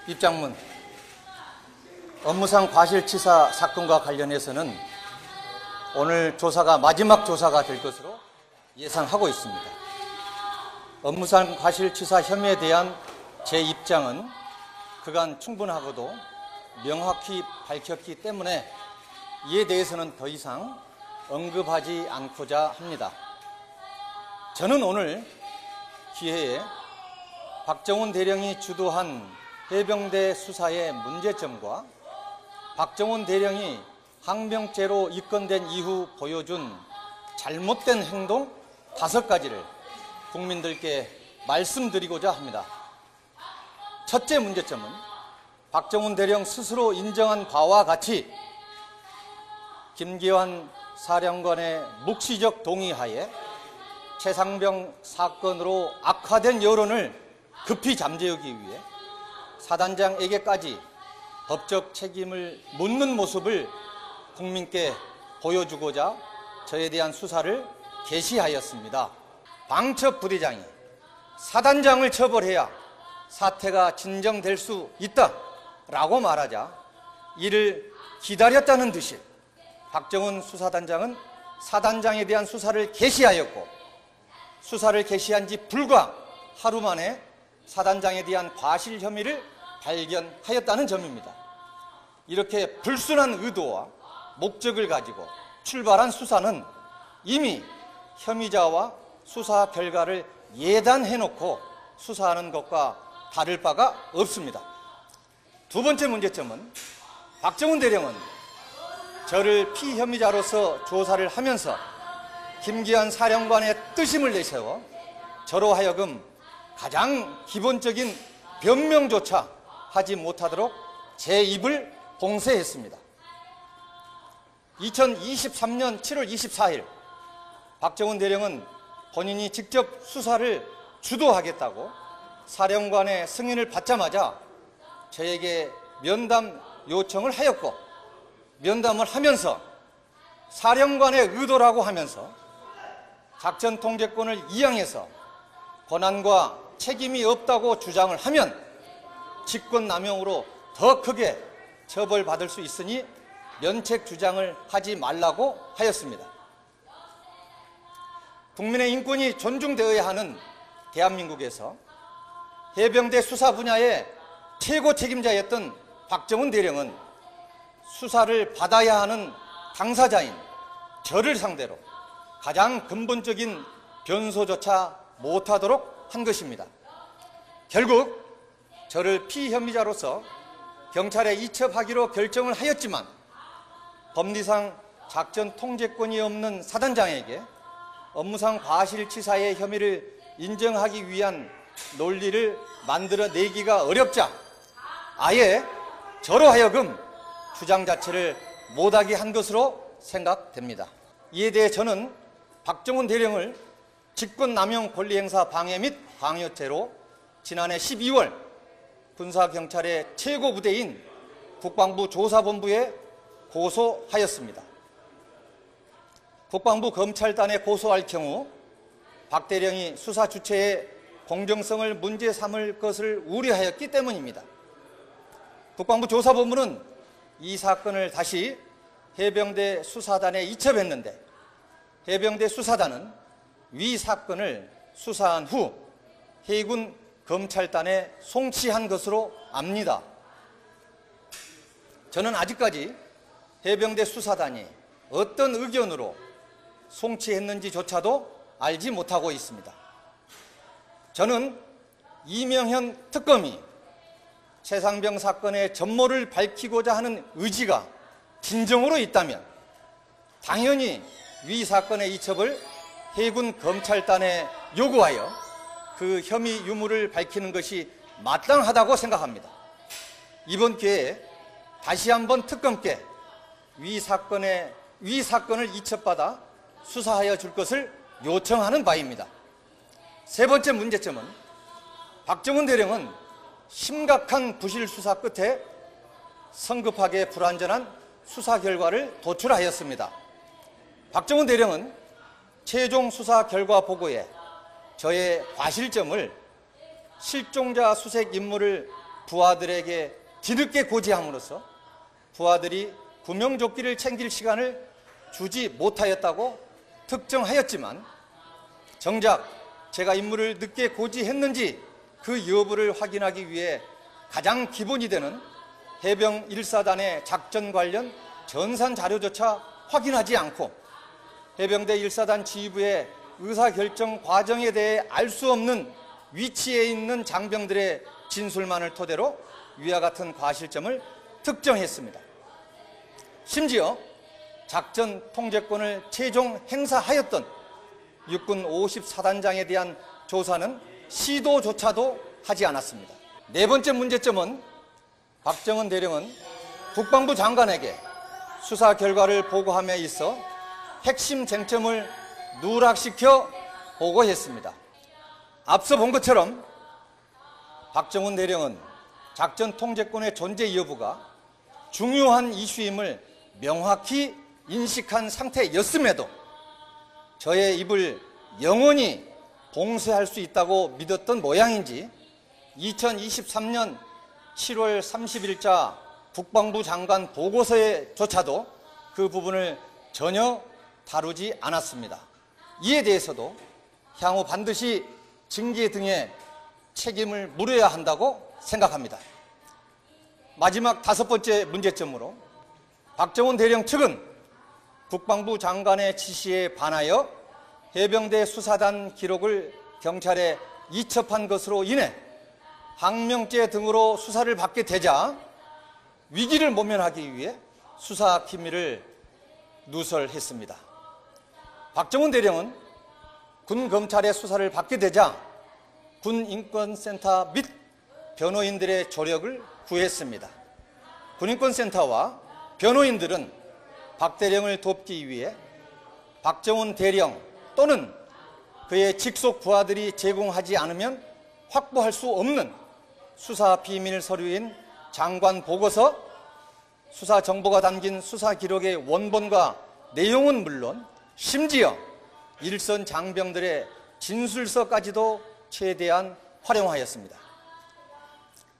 입장문. 업무상 과실치사 사건과 관련해서는 오늘 조사가 마지막 조사가 될 것으로 예상하고 있습니다. 업무상 과실치사 혐의에 대한 제 입장은 그간 충분하고도 명확히 밝혔기 때문에 이에 대해서는 더 이상 언급하지 않고자 합니다. 저는 오늘 기회에 박정훈 대령이 주도한 해병대 수사의 문제점과 박정훈 대령이 항명죄로 입건된 이후 보여준 잘못된 행동 5가지를 국민들께 말씀드리고자 합니다. 첫째 문제점은 박정훈 대령 스스로 인정한 바와 같이 김기환 사령관의 묵시적 동의하에 최상병 사건으로 악화된 여론을 급히 잠재우기 위해 사단장에게까지 법적 책임을 묻는 모습을 국민께 보여주고자 저에 대한 수사를 개시하였습니다. 방첩 부대장이 사단장을 처벌해야 사태가 진정될 수 있다라고 말하자 이를 기다렸다는 듯이 박정훈 수사단장은 사단장에 대한 수사를 개시하였고 수사를 개시한 지 불과 하루 만에 사단장에 대한 과실 혐의를 발견하였다는 점입니다. 이렇게 불순한 의도와 목적을 가지고 출발한 수사는 이미 혐의자와 수사 결과를 예단해놓고 수사하는 것과 다를 바가 없습니다. 두 번째 문제점은 박정훈 대령은 저를 피혐의자로서 조사를 하면서 김기환 사령관의 뜻임을 내세워 저로 하여금 가장 기본적인 변명조차 하지 못하도록 제 입을 봉쇄했습니다. 2023년 7월 24일 박정훈 대령은 본인이 직접 수사를 주도하겠다고 사령관의 승인을 받자마자 저에게 면담 요청을 하였고 면담을 하면서 사령관의 의도라고 하면서 작전 통제권을 이양해서 권한과 책임이 없다고 주장을 하면 직권남용으로 더 크게 처벌받을 수 있으니 면책 주장을 하지 말라고 하였습니다. 국민의 인권이 존중되어야 하는 대한민국에서 해병대 수사 분야의 최고 책임자였던 박정훈 대령은 수사를 받아야 하는 당사자인 저를 상대로 가장 근본적인 변소조차 못하도록 한 것입니다. 결국 저를 피혐의자로서 경찰에 이첩하기로 결정을 하였지만 법리상 작전 통제권이 없는 사단장에게 업무상 과실치사의 혐의를 인정하기 위한 논리를 만들어내기가 어렵자 아예 저로 하여금 주장 자체를 못하게 한 것으로 생각됩니다. 이에 대해 저는 박정훈 대령을 직권남용 권리행사 방해 및 강요죄로 지난해 12월 군사경찰의 최고부대인 국방부 조사본부에 고소하였습니다. 국방부 검찰단에 고소할 경우 박 대령이 수사 주체의 공정성을 문제 삼을 것을 우려하였기 때문입니다. 국방부 조사본부는 이 사건을 다시 해병대 수사단에 이첩했는데 해병대 수사단은 위 사건을 수사한 후 해군 검찰단에 송치한 것으로 압니다. 저는 아직까지 해병대 수사단이 어떤 의견으로 송치했는지조차도 알지 못하고 있습니다. 저는 이명현 특검이 최상병 사건의 전모를 밝히고자 하는 의지가 진정으로 있다면 당연히 위 사건의 이첩을 해군 검찰단에 요구하여 그 혐의 유무를 밝히는 것이 마땅하다고 생각합니다. 이번 기회에 다시 한번 특검께 위 사건을 이첩받아 수사하여 줄 것을 요청하는 바입니다. 세 번째 문제점은 박정훈 대령은 심각한 부실 수사 끝에 성급하게 불완전한 수사 결과를 도출하였습니다. 박정훈 대령은 최종 수사 결과 보고에 저의 과실점을 실종자 수색 임무를 부하들에게 뒤늦게 고지함으로써 부하들이 구명조끼를 챙길 시간을 주지 못하였다고 특정하였지만 정작 제가 임무를 늦게 고지했는지 그 여부를 확인하기 위해 가장 기본이 되는 해병 1사단의 작전 관련 전산 자료조차 확인하지 않고 해병대 1사단 지휘부의 의사결정 과정에 대해 알 수 없는 위치에 있는 장병들의 진술만을 토대로 위와 같은 과실점을 특정했습니다. 심지어 작전 통제권을 최종 행사하였던 육군 54단장에 대한 조사는 시도조차도 하지 않았습니다. 네 번째 문제점은 박정은 대령은 국방부 장관에게 수사 결과를 보고함에 있어 핵심 쟁점을 누락시켜 보고했습니다. 앞서 본 것처럼 박정은 대령은 작전 통제권의 존재 여부가 중요한 이슈임을 명확히 인식한 상태였음에도 저의 입을 영원히 봉쇄할 수 있다고 믿었던 모양인지 2023년 7월 30일자 국방부 장관 보고서에조차도 그 부분을 전혀 다루지 않았습니다. 이에 대해서도 향후 반드시 징계 등의 책임을 물어야 한다고 생각합니다. 마지막 다섯 번째 문제점으로 박정은 대령 측은 국방부 장관의 지시에 반하여 해병대 수사단 기록을 경찰에 이첩한 것으로 인해 항명죄 등으로 수사를 받게 되자 위기를 모면하기 위해 수사 기밀을 누설했습니다. 박정은 대령은 군 검찰의 수사를 받게 되자 군인권센터 및 변호인들의 조력을 구했습니다. 군인권센터와 변호인들은 박 대령을 돕기 위해 박정은 대령 또는 그의 직속 부하들이 제공하지 않으면 확보할 수 없는 수사 비밀 서류인 장관 보고서, 수사 정보가 담긴 수사 기록의 원본과 내용은 물론 심지어 일선 장병들의 진술서까지도 최대한 활용하였습니다.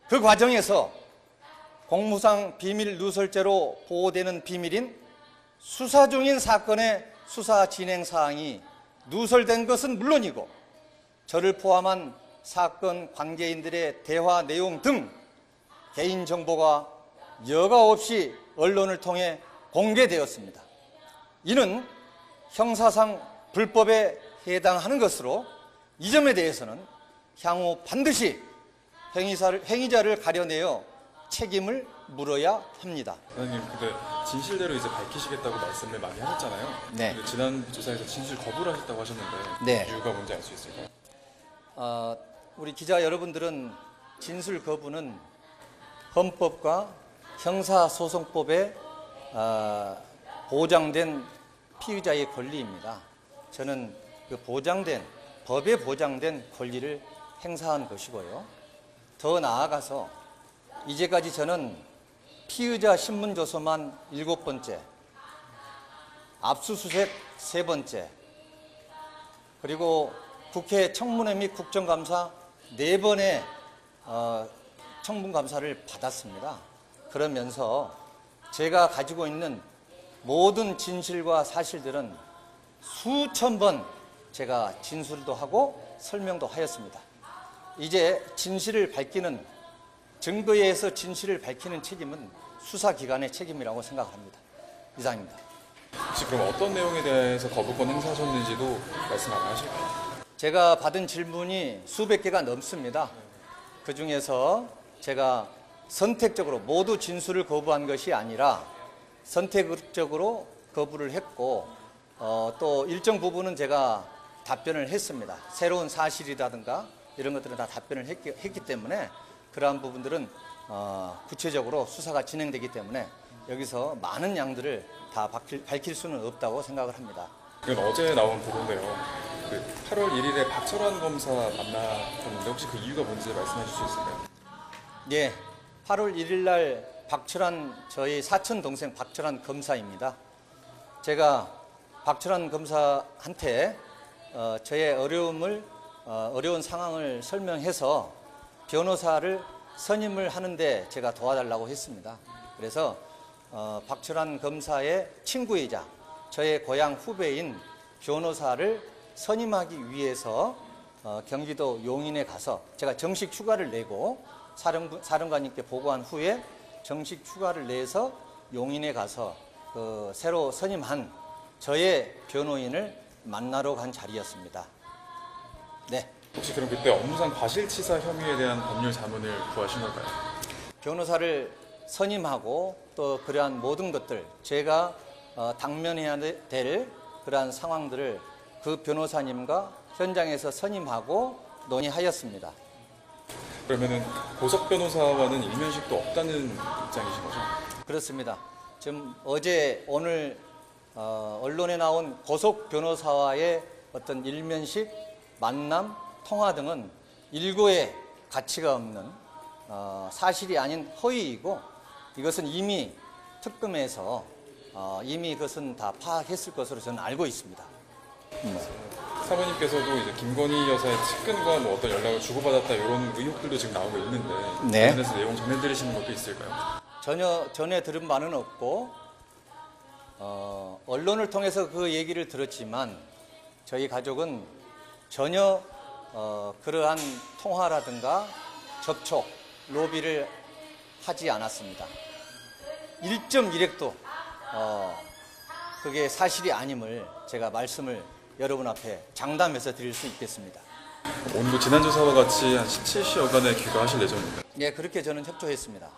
그 과정에서 공무상 비밀 누설죄로 보호되는 비밀인 수사 중인 사건의 수사 진행 사항이 누설된 것은 물론이고 저를 포함한 사건 관계인들의 대화 내용 등 개인정보가 여과 없이 언론을 통해 공개되었습니다. 이는 형사상 불법에 해당하는 것으로 이 점에 대해서는 향후 반드시 행위자를 가려내어 책임을 물어야 합니다. 대장님, 근데 진실대로 이제 밝히시겠다고 말씀을 많이 하셨잖아요. 네. 지난 조사에서 진실 거부를 하셨다고 하셨는데 네. 이유가 뭔지 알 수 있을까요? 우리 기자 여러분들은 진술 거부는 헌법과 형사소송법에 보장된 피의자의 권리입니다. 저는 그 법에 보장된 권리를 행사한 것이고요. 더 나아가서 이제까지 저는 피의자 신문조서만 7번째, 압수수색 3번째, 그리고 국회 청문회 및 국정감사 4번의 청문감사를 받았습니다. 그러면서 제가 가지고 있는 모든 진실과 사실들은 수천 번 제가 진술도 하고 설명도 하였습니다. 이제 진실을 밝히는, 증거에 의해서 진실을 밝히는 책임은 수사기관의 책임이라고 생각합니다. 이상입니다. 혹시 그럼 어떤 내용에 대해서 거부권 행사하셨는지도 말씀 안 하실까요? 제가 받은 질문이 수백 개가 넘습니다. 그중에서 제가 선택적으로 모두 진술을 거부한 것이 아니라 선택적으로 거부를 했고 또 일정 부분은 제가 답변을 했습니다. 새로운 사실이라든가 이런 것들은 다 답변을 했기 때문에 그러한 부분들은 구체적으로 수사가 진행되기 때문에 여기서 많은 양들을 다 밝힐 수는 없다고 생각을 합니다. 이건 어제 나온 보도인데요. 그 8월 1일에 박철환 검사 만나셨는데 혹시 그 이유가 뭔지 말씀해 주실 수 있을까요? 예, 8월 1일 날 박철환, 저희 사촌 동생 박철환 검사입니다. 제가 박철환 검사한테 저의 어려운 상황을 설명해서 변호사를 선임을 하는데 제가 도와달라고 했습니다. 그래서 박철환 검사의 친구이자 저의 고향 후배인 변호사를 선임하기 위해서 경기도 용인에 가서 제가 정식 휴가를 내고 사령관님께 보고한 후에 정식 휴가를 내서 용인에 가서 새로 선임한 저의 변호인을 만나러 간 자리였습니다. 네. 혹시 그럼 그때 업무상 과실치사 혐의에 대한 법률 자문을 구하신 걸까요? 변호사를 선임하고 또 그러한 모든 것들 제가 당면해야 될 그러한 상황들을 그 변호사님과 현장에서 선임하고 논의하였습니다. 그러면은 고석 변호사와는 일면식도 없다는 입장이신 거죠? 그렇습니다. 지금 오늘 언론에 나온 고속 변호사와의 어떤 일면식, 만남, 통화 등은 일고의 가치가 없는 사실이 아닌 허위이고 이것은 이미 특검에서 이미 그것은 다 파악했을 것으로 저는 알고 있습니다. 사모님께서도 이제 김건희 여사의 측근과 뭐 어떤 연락을 주고받았다 이런 의혹들도 지금 나오고 있는데 네. 관련해서 내용 전해드리시는 것도 있을까요? 전혀 전에 들은 바는 없고 언론을 통해서 그 얘기를 들었지만 저희 가족은 전혀 그러한 통화라든가 접촉, 로비를 하지 않았습니다. 1.1핵도 그게 사실이 아님을 제가 말씀을 여러분 앞에 장담해서 드릴 수 있겠습니다. 오늘도 지난주사와 같이 한 17시여간에 귀가하실 예정입니다. 네, 그렇게 저는 협조했습니다.